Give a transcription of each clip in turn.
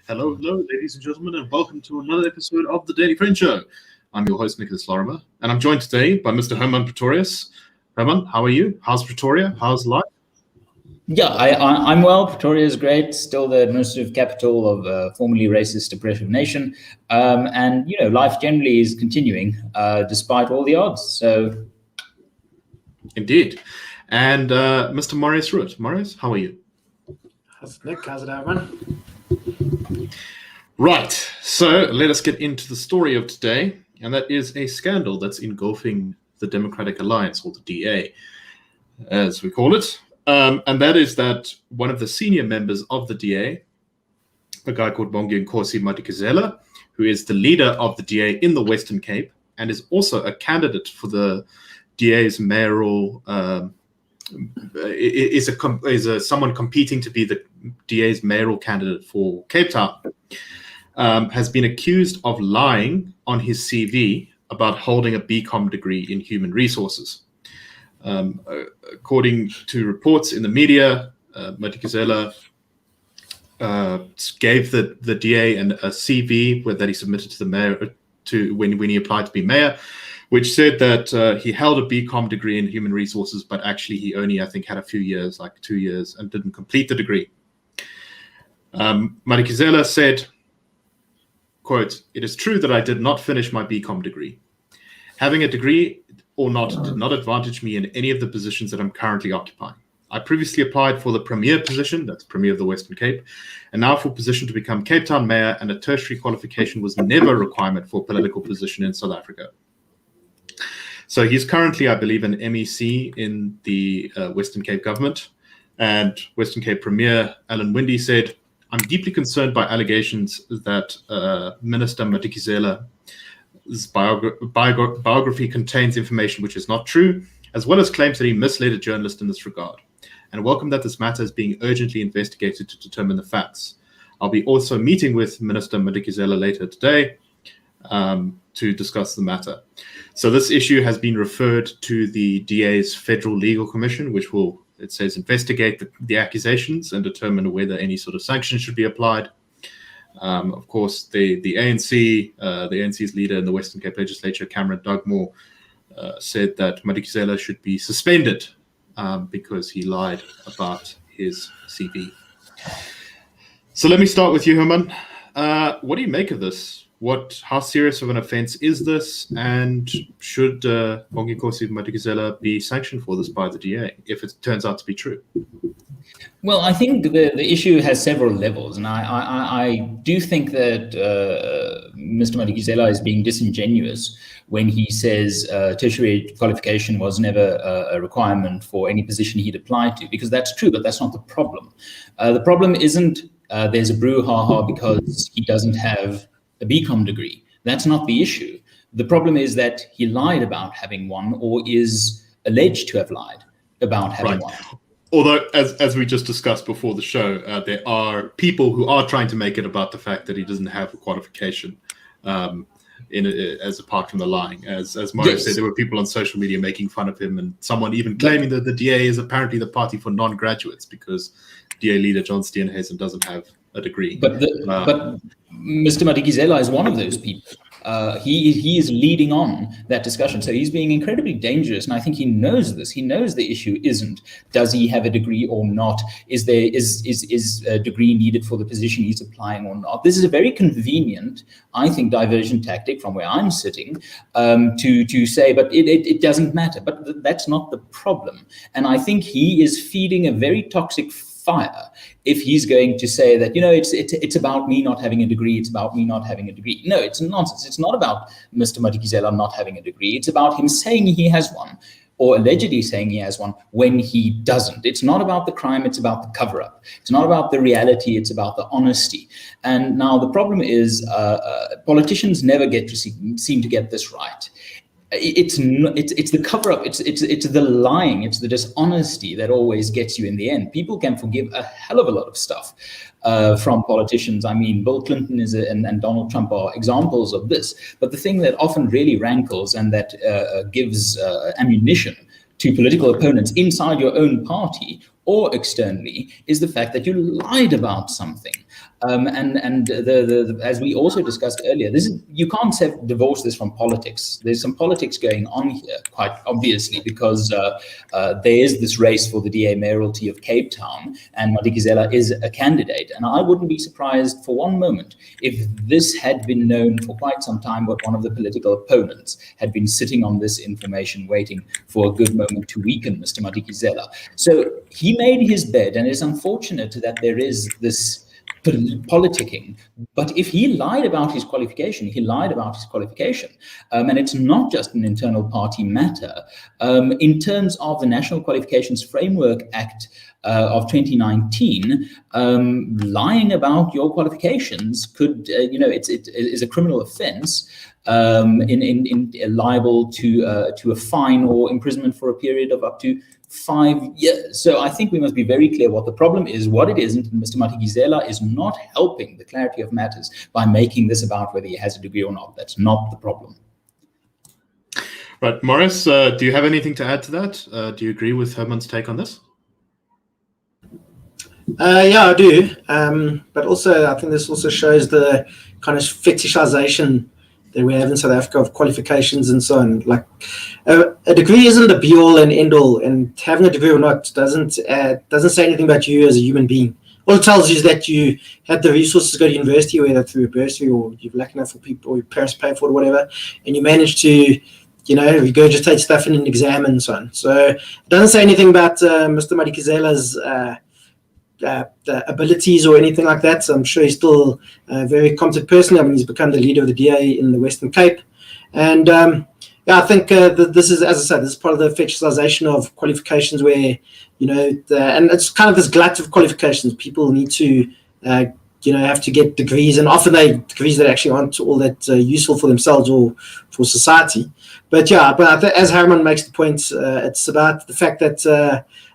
Hello, ladies and gentlemen, and welcome to another episode of the Daily Friend Show. I'm your host, Nicholas Lorimer, and I'm joined today by Mr. Hermann Pretorius. Hermann, how are you? How's Pretoria? How's life? Yeah, I'm well. Pretoria is great. Still the administrative capital of a formerly racist, oppressive nation, and life generally is continuing despite all the odds. So, indeed. And Mr. Marius Roodt. Marius, how are you? How's Nick? How's it, Herman? Right, so let us get into the story of today, and that is a scandal that's engulfing the Democratic Alliance, or the DA, as we call it. And that is that one of the senior members of the DA, a guy called Bonginkosi Madikizela, who is the leader of the DA in the Western Cape, and is also a candidate for the DA's mayoral, is someone competing to be the DA's mayoral candidate for Cape Town, has been accused of lying on his CV about holding a BCom degree in human resources. According to reports in the media, Madikizela gave the DA a CV that he submitted to the mayor when he applied to be mayor, which said that he held a BCom degree in human resources, but actually he only, I think, had a few years, like 2 years, and didn't complete the degree. Madikizela said, quote, "It is true that I did not finish my BCom degree. Having a degree or not did not advantage me in any of the positions that I'm currently occupying. I previously applied for the Premier position, that's Premier of the Western Cape, and now for position to become Cape Town Mayor, and a tertiary qualification was never a requirement for a political position in South Africa." So he's currently, I believe, an MEC in the Western Cape government, and Western Cape Premier Alan Winde said, "I'm deeply concerned by allegations that Minister Madikizela's biography contains information which is not true, as well as claims that he misled a journalist in this regard, and welcome that this matter is being urgently investigated to determine the facts. I'll be also meeting with Minister Madikizela later today to discuss the matter." So this issue has been referred to the DA's Federal Legal Commission, which will, it says, investigate the accusations and determine whether any sort of sanctions should be applied. Of course, the ANC's leader in the Western Cape Legislature, Cameron Dugmore, said that Madikizela should be suspended because he lied about his CV. So let me start with you, Herman. What do you make of this? How serious of an offense is this, and should Bonginkosi Madikizela be sanctioned for this by the DA if it turns out to be true? Well, I think the issue has several levels, and I do think that Mr. Madikizela is being disingenuous when he says tertiary qualification was never a requirement for any position he'd applied to, because that's true, but that's not the problem. The problem isn't there's a brouhaha because he doesn't have a BCom degree. That's not the issue. The problem is that he lied about having one, or is alleged to have lied about having one. Although, as we just discussed before the show, there are people who are trying to make it about the fact that he doesn't have a qualification, as apart from the lying. As Marius said, there were people on social media making fun of him, and someone even claiming that the DA is apparently the party for non-graduates because DA leader John Steenhuisen doesn't have a degree. But Mr. Madikizela is one of those people. He is leading on that discussion. So he's being incredibly dangerous. And I think he knows this. He knows the issue isn't, does he have a degree or not? Is a degree needed for the position he's applying or not? This is a very convenient, I think, diversion tactic from where I'm sitting to say, but it doesn't matter. But that's not the problem. And I think he is feeding a very toxic fire if he's going to say that, it's about me not having a degree, it's about me not having a degree. No, it's nonsense. It's not about Mr. Madikizela not having a degree. It's about him saying he has one, or allegedly saying he has one, when he doesn't. It's not about the crime, it's about the cover-up. It's not about the reality, it's about the honesty. And now the problem is politicians never get to seem to get this right. It's the cover-up, it's the lying, it's the dishonesty that always gets you in the end. People can forgive a hell of a lot of stuff from politicians. I mean, Bill Clinton and Donald Trump are examples of this. But the thing that often really rankles and that gives ammunition to political opponents inside your own party or externally is the fact that you lied about something. And as we also discussed earlier, you can't divorce this from politics. There's some politics going on here, quite obviously, because there is this race for the DA mayoralty of Cape Town, and Madikizela is a candidate. And I wouldn't be surprised for one moment if this had been known for quite some time, but one of the political opponents had been sitting on this information, waiting for a good moment to weaken Mr. Madikizela. So he made his bed, and it's unfortunate that there is this politicking. But if he lied about his qualification, he lied about his qualification. And it's not just an internal party matter. In terms of the National Qualifications Framework Act of 2019, lying about your qualifications could, it is a criminal offense, liable to a fine or imprisonment for a period of up to 5 years. So I think we must be very clear what the problem is, what it isn't. And Mr. Madikizela is not helping the clarity of matters by making this about whether he has a degree or not. That's not the problem. Right, Marius, do you have anything to add to that? Do you agree with Hermann's take on this? Yeah, I do. But also, I think this also shows the kind of fetishization that we have in South Africa of qualifications and so on. Like, a degree isn't the be-all and end-all, and having a degree or not doesn't say anything about you as a human being. All it tells you is that you had the resources to go to university, whether through a bursary or you're lucky enough for people or your parents pay for it or whatever, and you managed to, regurgitate stuff in an exam and so on. So it doesn't say anything about Mr. Madikizela's abilities or anything like that. So I'm sure he's still a very competent person. I mean, he's become the leader of the DA in the Western Cape. And I think this is, as I said, this is part of the fetishization of qualifications where, and it's kind of this glut of qualifications. People need to, have to get degrees, and often degrees that actually aren't all that useful for themselves or for society. But as Hermann makes the point, it's about the fact that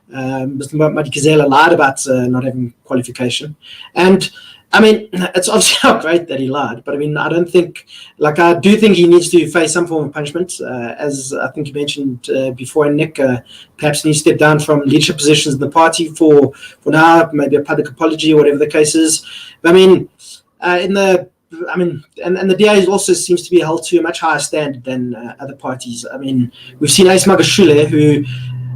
Mr. Madikizela lied about not having qualification. And I mean, it's obviously not great that he lied, but I mean, I do think he needs to face some form of punishment. As I think you mentioned before, and Nick, perhaps needs to step down from leadership positions in the party for now, maybe a public apology or whatever the case is. But I mean, and the DA also seems to be held to a much higher standard than other parties. I mean, we've seen Ace Magashule, who,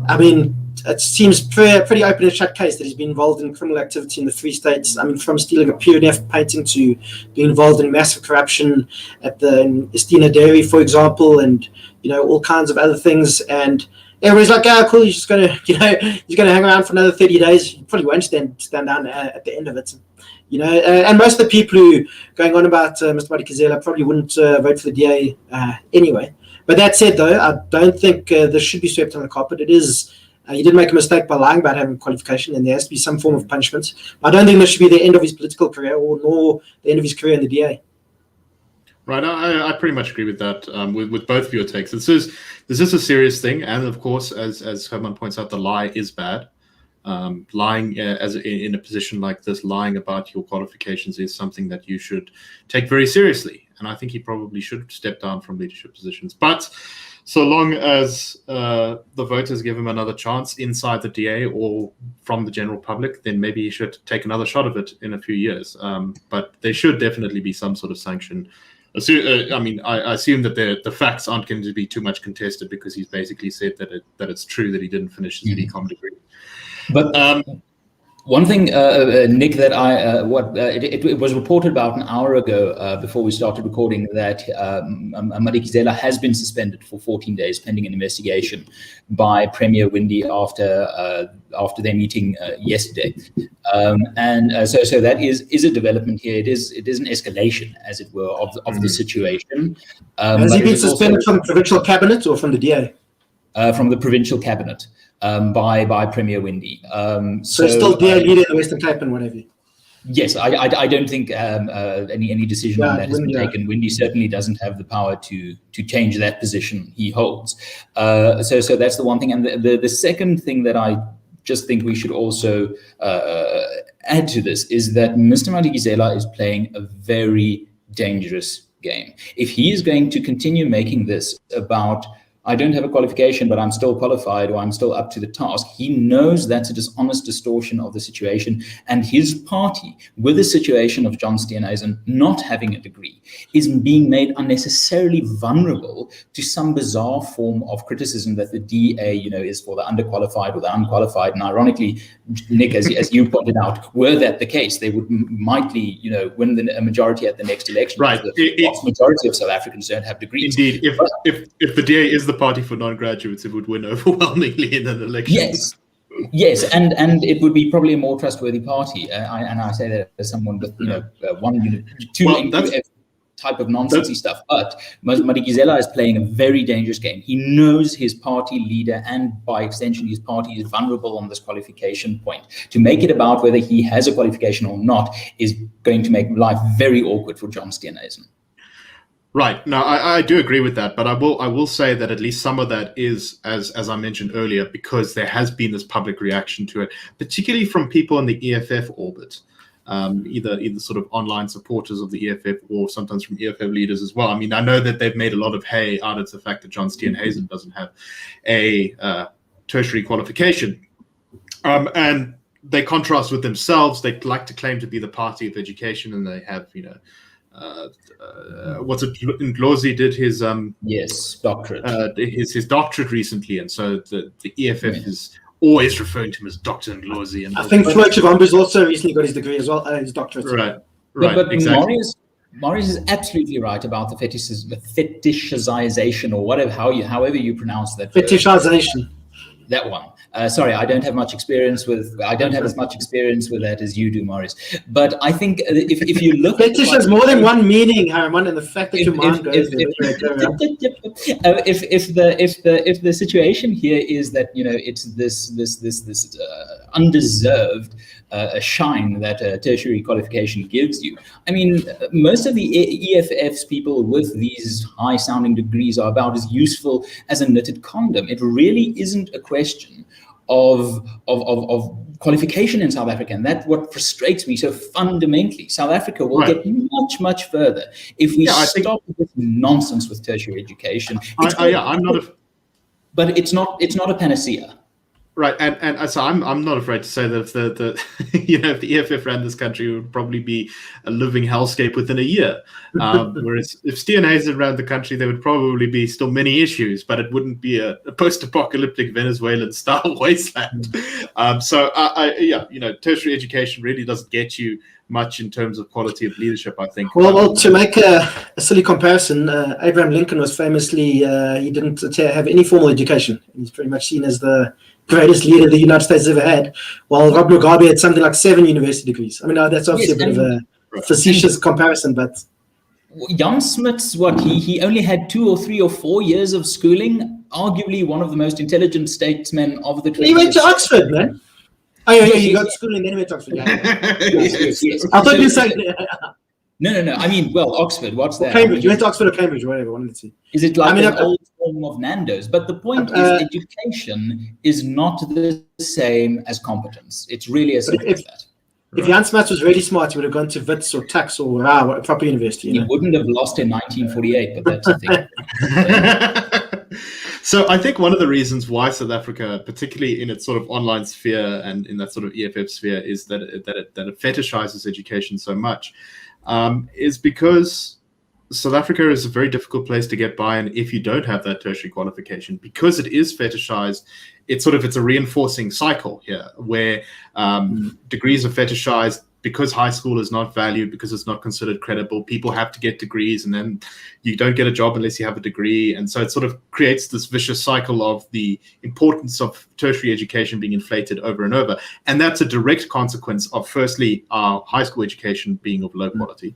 I mean, it seems pretty open and shut case that he's been involved in criminal activity in the Free States. I mean, from stealing a PDF painting to being involved in massive corruption at the Estina Dairy, for example, and all kinds of other things. And everybody's like, "Oh, cool, you're just gonna, he's gonna hang around for another 30 days. You probably won't stand down at the end of it." And most of the people who are going on about Mr. Madikizela probably wouldn't vote for the DA anyway. But that said, though, I don't think this should be swept under the carpet. It is. He did make a mistake by lying about having qualification, and there has to be some form of punishment. I don't think this should be the end of his political career, nor the end of his career in the DA. Right, I pretty much agree with that. With both of your takes, this is a serious thing, and of course, as Hermann points out, the lie is bad. Lying in a position like this, lying about your qualifications is something that you should take very seriously, and I think he probably should step down from leadership positions. But so long as the voters give him another chance inside the DA or from the general public, then maybe he should take another shot of it in a few years. But there should definitely be some sort of sanction. I assume that the facts aren't going to be too much contested, because he's basically said that it's true that he didn't finish his BCom degree. But one thing, Nick, that it was reported about an hour ago before we started recording that Madikizela has been suspended for 14 days pending an investigation by Premier Windi after their meeting yesterday, so that is a development here. It is an escalation, as it were, of the situation. Has he been suspended from the provincial cabinet or from the DA? From the provincial cabinet. By Premier Windi. So still DA leader in the Western Cape and whatever. Yes, I don't think any decision on that has been taken. Windi certainly doesn't have the power to change that position he holds. So that's the one thing. And the second thing that I just think we should also add to this is that Mr. Madikizela is playing a very dangerous game. If he is going to continue making this about I don't have a qualification, but I'm still qualified, or I'm still up to the task. He knows that's a dishonest distortion of the situation. And his party, with the situation of John Steenhuisen not having a degree, is being made unnecessarily vulnerable to some bizarre form of criticism that the DA, is for the underqualified or the unqualified. And ironically, Nick, as you pointed out, were that the case, they would mightily, win a majority at the next election. Right. The vast majority of South Africans don't have degrees. Indeed. If the DA is the party for non-graduates, it would win overwhelmingly in an election. Yes, and it would be probably a more trustworthy party. I say that as someone with two type of nonsensy stuff. But Madikizela is playing a very dangerous game. He knows his party leader, and by extension his party, is vulnerable on this qualification point. To make it about whether he has a qualification or not is going to make life very awkward for John Steenhuisen. Right. No, I do agree with that, but I will say that at least some of that is, as I mentioned earlier, because there has been this public reaction to it, particularly from people in the EFF orbit, either sort of online supporters of the EFF or sometimes from EFF leaders as well. I mean, I know that they've made a lot of hay out of the fact that John Steenhuisen doesn't have a tertiary qualification, and they contrast with themselves. They like to claim to be the party of education, and they have, what's it? Ndlozi did his doctorate. His doctorate recently, and so the EFF is always referring to him as Dr. Ndlozi. And I think Floyd Chivambu's also recently got his degree as well, his doctorate. Right. But exactly. Marius is absolutely right about the fetishization, or whatever, however you pronounce that. Fetishization. That one. Sorry, I don't have much experience with. I don't have as much experience with that as you do, Marius. But I think if you look, fetish has more than one meaning, Hermann, and the fact that your mind goes there. If the situation here is that it's this undeserved shine that a tertiary qualification gives you. I mean, most of the EFF's people with these high-sounding degrees are about as useful as a knitted condom. It really isn't a question of qualification in South Africa, and that's what frustrates me so fundamentally. South Africa will get much further if we stop this nonsense with tertiary education. But it's not a panacea. Right, and so I'm not afraid to say that if if the EFF ran this country, it would probably be a living hellscape within a year. Whereas if Steenhuisen ran the country, there would probably be still many issues, but it wouldn't be a post-apocalyptic Venezuelan-style wasteland. Tertiary education really doesn't get you much in terms of quality of leadership, I think. Well, to make a silly comparison, Abraham Lincoln was famously, he didn't have any formal education. He's pretty much seen as the greatest leader the United States has ever had, while Rob Mugabe had something like 7 university degrees. I mean, that's obviously a bit of a facetious comparison, but Jan Smith's, he only had 2 or 3 or 4 years of schooling, arguably one of the most intelligent statesmen of the 20th. He went to Oxford, man. Oh, yeah, he got schooling and then he went to Oxford. Yes. I thought you said... No. I mean, well, Oxford, what's that? Cambridge. You went to Oxford or Cambridge, whatever. One of the two. Is it like an old form of Nando's? But the point is, education is not the same as competence. It's really as simple as that. If Jan Smuts was really smart, he would have gone to Wits or Tux or a proper university. He wouldn't have lost in 1948, but that's the thing. So I think one of the reasons why South Africa, particularly in its sort of online sphere and in that sort of EFF sphere, is that it fetishizes education so much, is because South Africa is a very difficult place to get by, and if you don't have that tertiary qualification, because it is fetishized, it's a reinforcing cycle here, where degrees are fetishized because high school is not valued, because it's not considered credible. People have to get degrees, and then you don't get a job unless you have a degree, and so it sort of creates this vicious cycle of the importance of tertiary education being inflated over and over, and that's a direct consequence of, firstly, our high school education being of low quality,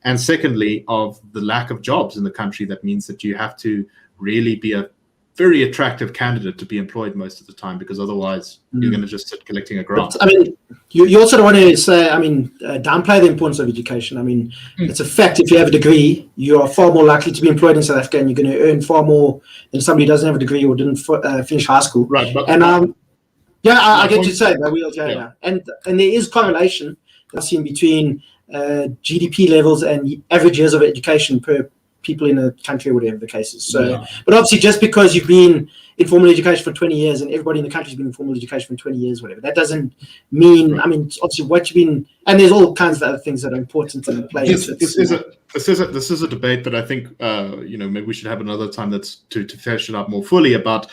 and secondly, of the lack of jobs in the country. That means that you have to really be a very attractive candidate to be employed most of the time, because otherwise you're going to just sit collecting a grant. But, I mean, you also don't want to say, downplay the importance of education. I mean, it's a fact. If you have a degree, you are far more likely to be employed in South Africa, and you're going to earn far more than somebody who doesn't have a degree or didn't finish high school. Right. But, I get you saying that. And there is correlation I've seen between GDP levels and average years of education per people in a country or whatever the case is. So, Yeah. but obviously just because you've been in formal education for 20 years and everybody in the country's been in formal education for 20 years, whatever, that doesn't mean, I mean, obviously what you've been, and there's all kinds of other things that are important and play into it. This is a debate that I think, maybe we should have another time that's to flesh it out more fully about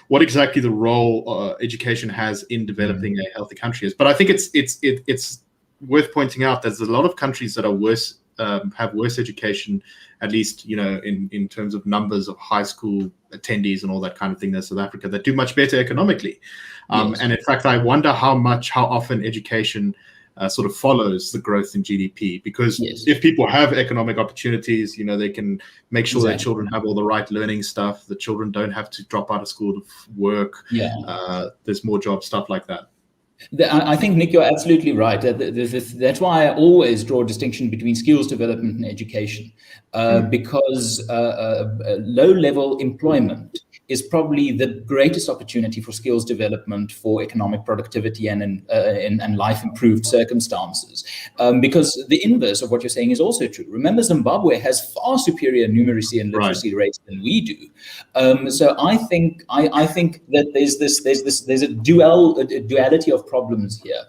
what exactly the role education has in developing a healthy country is. But I think it's worth pointing out there's a lot of countries that are worse, have worse education, at least, in terms of numbers of high school attendees and all that kind of thing than South Africa, that do much better economically. Yes. And in fact, I wonder how often education sort of follows the growth in GDP, because if people have economic opportunities, they can make sure their children have all the right learning stuff. The children don't have to drop out of school to work. There's more jobs, stuff like that. I think, Nick, you're absolutely right. That's why I always draw a distinction between skills development and education, because low-level employment is probably the greatest opportunity for skills development, for economic productivity and life-improved circumstances. Because the inverse of what you're saying is also true. Remember, Zimbabwe has far superior numeracy and literacy rates than we do. So I think that there's a duality of problems here.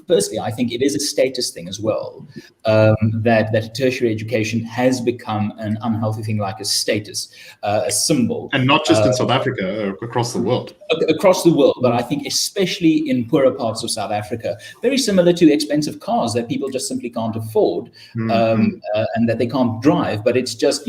Personally, I think it is a status thing as well, that tertiary education has become an unhealthy thing, like a status, a symbol. And not just in South Africa, across the world. Across the world, but I think especially in poorer parts of South Africa, very similar to expensive cars that people just simply can't afford, and that they can't drive, but it's just,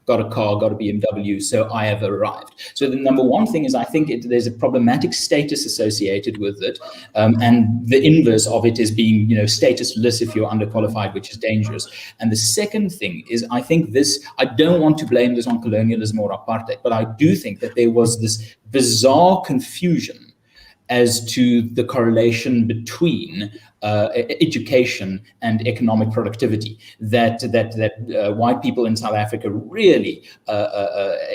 got a car, got a BMW, so I have arrived. So the number one thing is, I think there's a problematic status associated with it, and the inverse of it is being, statusless if you're underqualified, which is dangerous. And the second thing is, I think I don't want to blame this on colonialism or apartheid, but I do think that there was this bizarre confusion as to the correlation between education and economic productivity that white people in South Africa really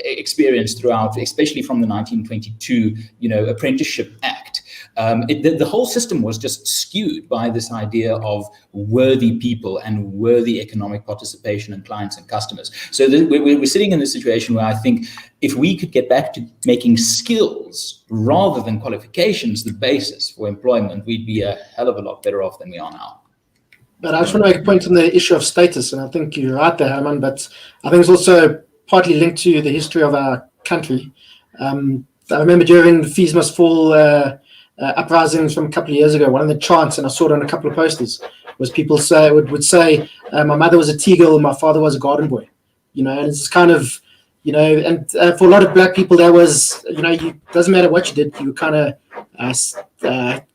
experienced throughout, especially from the 1922 Apprenticeship Act. The whole system was just skewed by this idea of worthy people and worthy economic participation and clients and customers. So we're sitting in this situation where I think if we could get back to making skills rather than qualifications the basis for employment, we'd be a hell of a lot better off than we are now. But I just want to make a point on the issue of status, and I think you're right there, Herman, but I think it's also partly linked to the history of our country. I remember during the Fees Must Fall uprisings from a couple of years ago, one of the chants, and I saw it on a couple of posters, was people would say, my mother was a tea girl, my father was a garden boy. And it's kind of, and for a lot of black people, that was, doesn't matter what you did, you were kind of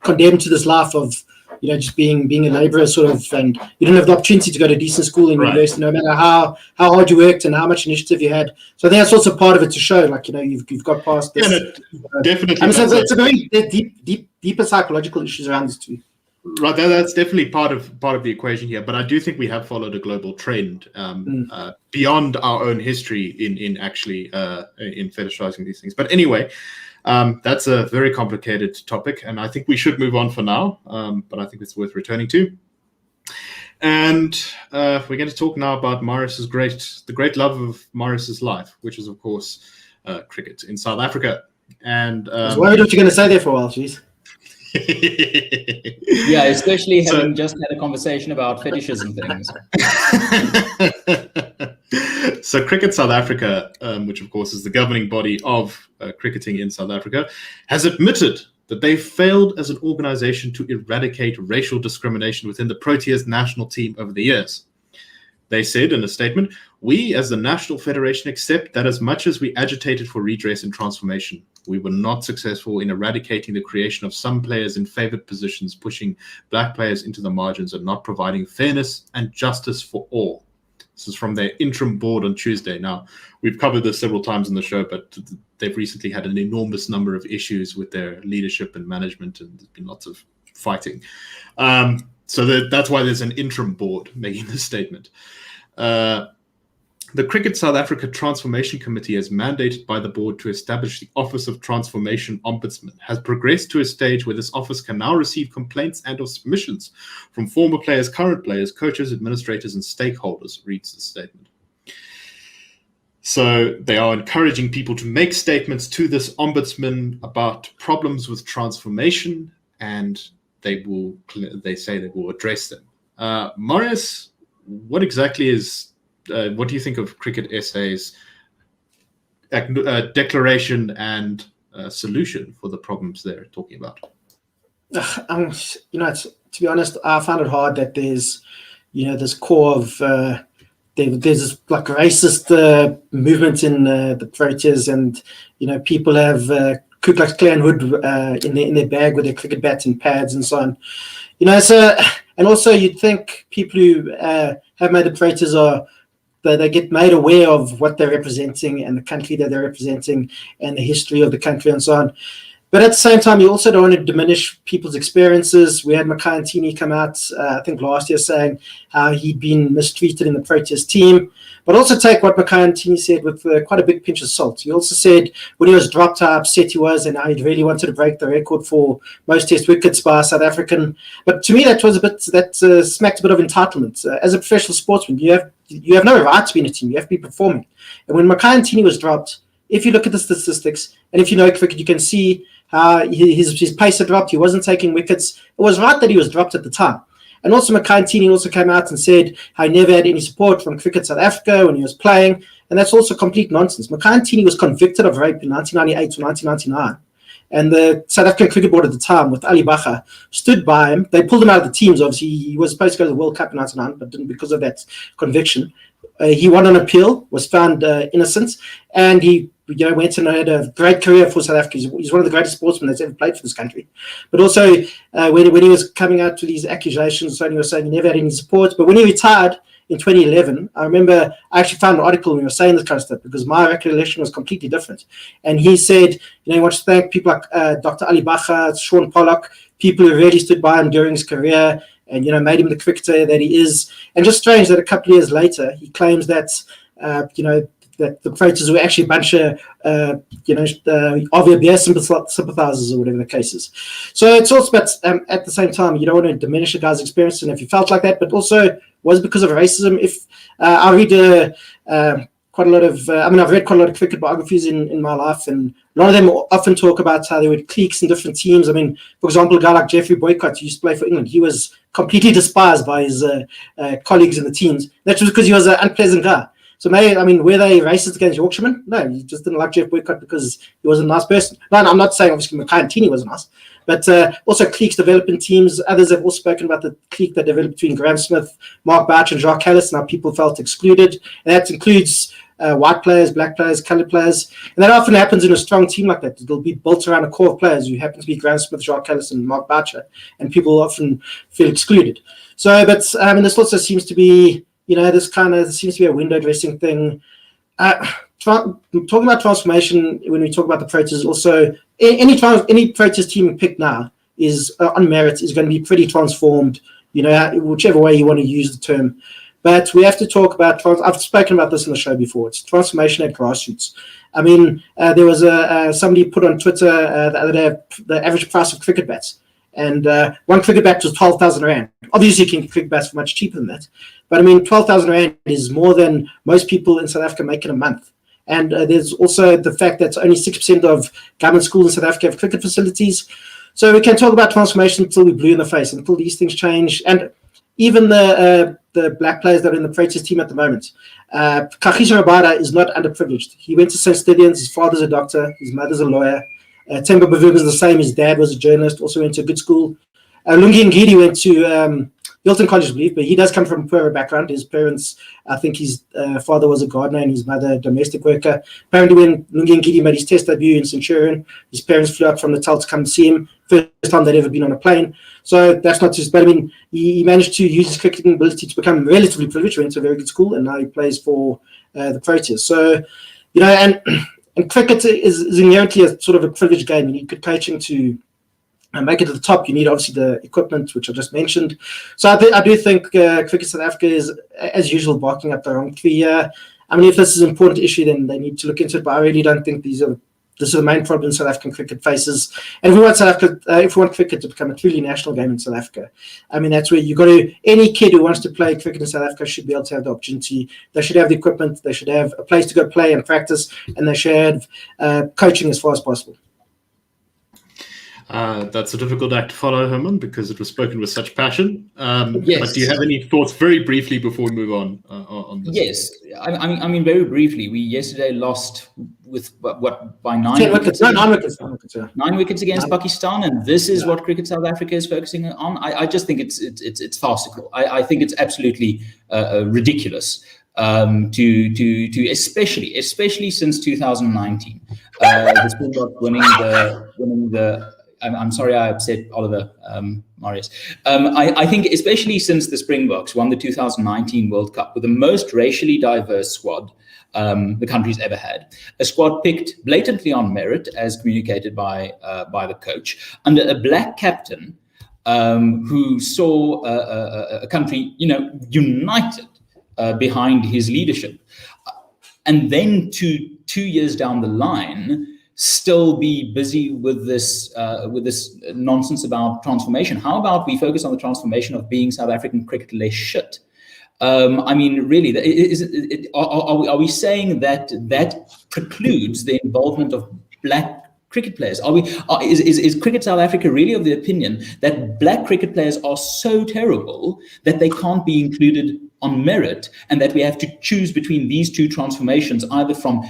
condemned to this life of, just being a laborer sort of, and you didn't have the opportunity to go to decent school in university, no matter how hard you worked and how much initiative you had. So I think that's also part of it, to show, like, you've got past this. Yeah, no, definitely. I mean, so it's a very deeper psychological issues around this too. Right, that's definitely part of the equation here. But I do think we have followed a global trend beyond our own history in actually in fetishizing these things. But anyway, that's a very complicated topic, and I think we should move on for now. But I think it's worth returning to. And we're going to talk now about Marius's the great love of Marius's life, which is of course cricket in South Africa. And I was worried what you're going to say there for a while, geez. Yeah, especially having just had a conversation about fetishes and things. So Cricket South Africa, which of course is the governing body of cricketing in South Africa, has admitted that they failed as an organization to eradicate racial discrimination within the Proteas national team over the years. They said in a statement, "We as the National Federation accept that as much as we agitated for redress and transformation, we were not successful in eradicating the creation of some players in favored positions, pushing black players into the margins and not providing fairness and justice for all." This is from their interim board on Tuesday. Now, we've covered this several times in the show, but they've recently had an enormous number of issues with their leadership and management, and there's been lots of fighting. So that's why there's an interim board making this statement. The Cricket South Africa Transformation Committee, as mandated by the board to establish the Office of Transformation Ombudsman, has progressed to a stage where this office can now receive complaints and or submissions from former players, current players, coaches, administrators, and stakeholders, reads the statement. So they are encouraging people to make statements to this ombudsman about problems with transformation, and they say they will address them. Marius, what exactly what do you think of Cricket SA's declaration and solution for the problems they're talking about? To be honest, I find it hard that there's, this core of there's this like racist movement in the Proteas, and people have Ku Klux Klan hood in their bag with their cricket bats and pads and so on. So, and also you'd think people who have made the Proteas they get made aware of what they're representing and the country that they're representing and the history of the country and so on. But at the same time, you also don't want to diminish people's experiences. We had Makhaya Ntini come out, I think last year, saying how he'd been mistreated in the Proteas team. But also take what Makhaya Ntini said with quite a big pinch of salt. He also said when he was dropped, how upset he was and how he really wanted to break the record for most test wickets by a South African. But to me, that was smacked a bit of entitlement. As a professional sportsman, you have no right to be in a team. You have to be performing. And when Makhaya Ntini was dropped, if you look at the statistics and if you know cricket, you can see how his pace had dropped. He wasn't taking wickets. It was right that he was dropped at the time. And also Makhaya Ntini also came out and said how he never had any support from Cricket South Africa when he was playing. And that's also complete nonsense. Makhaya Ntini was convicted of rape in 1998 to 1999. And the South African Cricket Board at the time, with Ali Bacha, stood by him. They pulled him out of the teams. Obviously, he was supposed to go to the World Cup in 1999, but didn't because of that conviction. He won an appeal, was found innocent, and he went and had a great career for South Africa. He's one of the greatest sportsmen that's ever played for this country. But also, when he was coming out to these accusations, he was saying he never had any support. But when he retired in 2011, I remember I actually found an article when he was saying this kind of stuff because my recollection was completely different. And he said, he wants to thank people like Dr. Ali Bacha, Sean Pollock, people who really stood by him during his career and, made him the cricketer that he is. And just strange that a couple of years later, he claims that, that the Proteas were actually a bunch of, RVBS sympathizers or whatever the case is. So it's also about, at the same time, you don't want to diminish a guy's experience, and if you felt like that, but also was because of racism. If I read quite a lot of, I've read quite a lot of cricket biographies in my life, and a lot of them often talk about how there were cliques in different teams. For example, a guy like Geoffrey Boycott, who used to play for England, he was completely despised by his colleagues in the teams. That's just because he was an unpleasant guy. So maybe, were they racist against Yorkshiremen? No, you just didn't like Jeff Boycott because he was a nice person. No, I'm not saying obviously Makhaya Ntini wasn't nice, but also cliques develop in teams. Others have also spoken about the clique that developed between Graham Smith, Mark Bouch, and Jacques Kallis, and how people felt excluded. And that includes white players, black players, coloured players. And that often happens in a strong team like that. It'll be built around a core of players who happen to be Graham Smith, Jacques Kallis, and Mark Boucher, and people often feel excluded. So, but this also seems to be, this seems to be a window dressing thing. Talking about transformation when we talk about the Proteas, also any Proteas team you pick now is on merit is going to be pretty transformed. Whichever way you want to use the term. But we have to talk about. I've spoken about this in the show before. It's transformation at grassroots. There was somebody put on Twitter the other day the average price of cricket bats. And one cricket bat was 12,000 Rand. Obviously, you can get cricket bats for much cheaper than that. But 12,000 Rand is more than most people in South Africa make in a month. And there's also the fact that only 6% of government schools in South Africa have cricket facilities. So we can talk about transformation until we're blue in the face, until these things change. And even the black players that are in the Proteas team at the moment. Kagiso Rabada is not underprivileged. He went to St. Stithians. His father's a doctor. His mother's a lawyer. Temba Bavuma is the same. His dad was a journalist, also went to a good school. Lungi Ngidi went to Hilton College, I believe, but he does come from a poorer background. His parents, I think his father was a gardener and his mother a domestic worker. Apparently when Lungi Ngidi made his test debut in Centurion, his parents flew up from Natal to come see him. First time they'd ever been on a plane. So that's not just, but he managed to use his cricketing ability to become relatively privileged, went to a very good school, and now he plays for the Proteas. So, and cricket is inherently a sort of a privileged game. You need good coaching to make it to the top. You need obviously the equipment, which I just mentioned. So I do think Cricket South Africa is, as usual, barking up the wrong tree. If this is an important issue, then they need to look into it. But I really don't think these are this is the main problem South African cricket faces. And if we want South Africa, if we want cricket to become a truly national game in South Africa, I mean, that's where you got to, any kid who wants to play cricket in South Africa should be able to have the opportunity. They should have the equipment, they should have a place to go play and practice, and they should have coaching as far as possible. That's a difficult act to follow, Hermann, because it was spoken with such passion. Yes. But do you have any thoughts, very briefly, before we move on this? Yes, I mean, very briefly. We yesterday lost with what by 9 wickets. No, 9 wickets. 9 wickets, yeah. 9 wickets against Pakistan, and this is what Cricket South Africa is focusing on. I just think it's farcical. I think it's absolutely ridiculous. To especially since 2019, the Springboks winning the. I'm sorry I upset Oliver, Marius. I think especially since the Springboks won the 2019 World Cup with the most racially diverse squad the country's ever had, a squad picked blatantly on merit, as communicated by the coach, under a black captain who saw a country, united behind his leadership, and then 2 years down the line, still be busy with this nonsense about transformation. How about we focus on the transformation of being South African cricket less shit? I mean, really, are we saying that precludes the involvement of black cricket players? Is Cricket South Africa really of the opinion that black cricket players are so terrible that they can't be included on merit, and that we have to choose between these two transformations, either from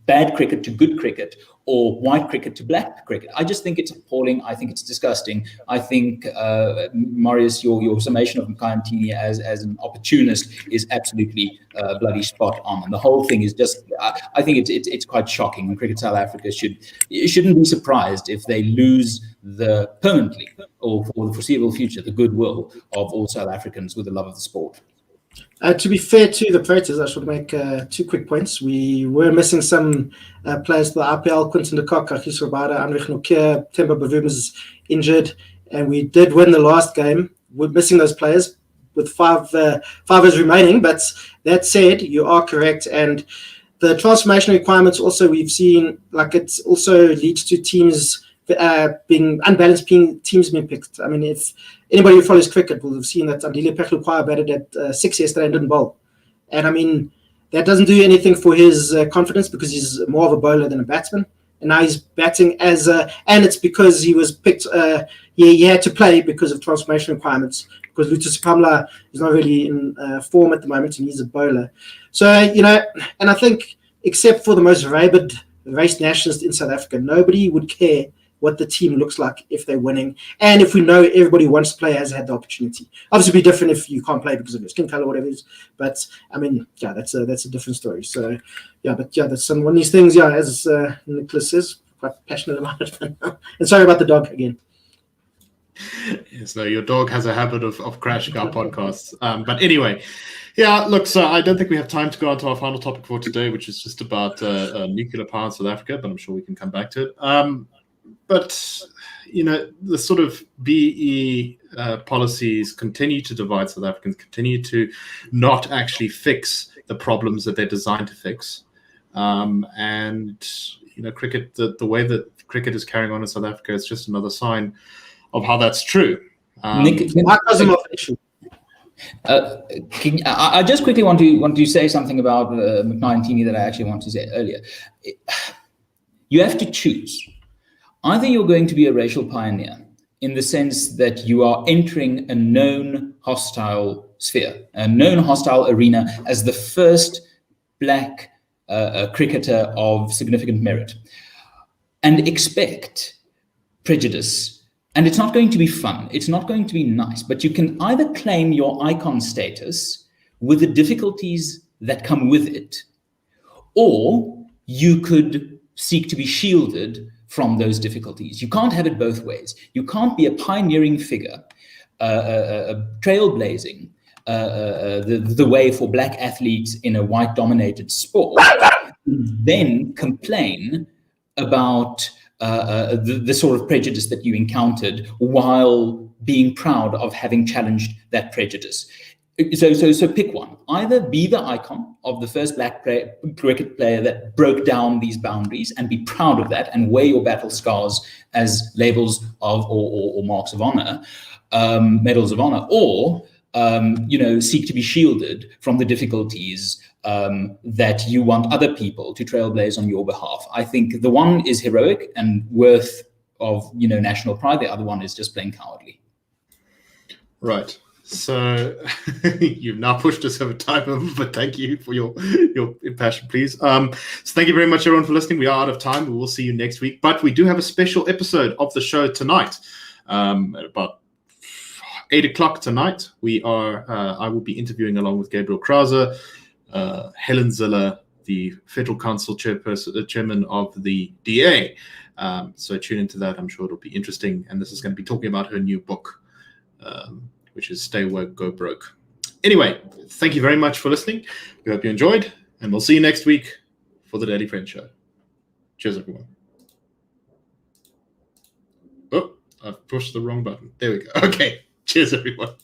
bad cricket to good cricket or white cricket to black cricket? I just think it's appalling. I think it's disgusting. I think, Marius, your summation of Mkayantini as an opportunist is absolutely bloody spot on. And the whole thing is just, I think it's quite shocking. And Cricket South Africa shouldn't be surprised if they lose permanently, or for the foreseeable future, the goodwill of all South Africans with the love of the sport. To be fair to the Predators, I should make 2 quick points. We were missing some players to the IPL. Quinton de Kock, Achis Rabada, Anrich Nokia, Temba Bavuma is injured, and we did win the last game. We're missing those players with 5 overs remaining. But that said, you are correct. And the transformation requirements also, we've seen, like, it also leads to teams being unbalanced, teams being picked. I mean, if anybody who follows cricket will have seen that Andile Pechlukwaya batted at 6 yesterday and didn't bowl. And I mean, that doesn't do anything for his confidence, because he's more of a bowler than a batsman. And now he's batting and it's because he was picked, he had to play because of transformation requirements, because Lutus Pamla is not really in form at the moment, and he's a bowler. So, and I think, except for the most rabid race nationalists in South Africa, nobody would care what the team looks like if they're winning, and if we know everybody who wants to play has had the opportunity. Obviously, it'd be different if you can't play because of your skin color or whatever it is. But I mean, yeah, that's a different story. So, yeah, but yeah, that's one of these things. Yeah, as Nicholas says, quite passionate about it. And sorry about the dog again. Yes, no, your dog has a habit of crashing our podcasts. But anyway, yeah, look, so I don't think we have time to go on to our final topic for today, which is just about nuclear power in South Africa, but I'm sure we can come back to it. But, the sort of BE policies continue to divide South Africans, continue to not actually fix the problems that they're designed to fix. And, cricket, the way that cricket is carrying on in South Africa is just another sign of how that's true. I just quickly want to say something about Mkayantini that I actually wanted to say earlier. You have to choose. Either you're going to be a racial pioneer in the sense that you are entering a known hostile sphere, a known hostile arena as the first black cricketer of significant merit, and expect prejudice. And it's not going to be fun. It's not going to be nice. But you can either claim your icon status with the difficulties that come with it, or you could seek to be shielded from those difficulties. You can't have it both ways. You can't be a pioneering figure, trailblazing the way for black athletes in a white-dominated sport, then complain about the sort of prejudice that you encountered while being proud of having challenged that prejudice. So pick one. Either be the icon of the first black cricket player that broke down these boundaries and be proud of that and wear your battle scars as labels of or marks of honor, medals of honor, or seek to be shielded from the difficulties that you want other people to trailblaze on your behalf. I think the one is heroic and worth of national pride. The other one is just plain cowardly. Right. So you've now pushed us over time, but thank you for your passion, please. So thank you very much, everyone, for listening. We are out of time. We will see you next week, but we do have a special episode of the show tonight, at about 8 o'clock tonight. I will be interviewing along with Gabriel Krause, Helen Ziller, the Federal Council chairman of the DA. So tune into that. I'm sure it'll be interesting. And this is going to be talking about her new book, which is Stay Woke, Go Broke. Anyway, thank you very much for listening. We hope you enjoyed, and we'll see you next week for the Daily Friend Show. Cheers, everyone. Oh, I've pushed the wrong button. There we go. Okay. Cheers, everyone.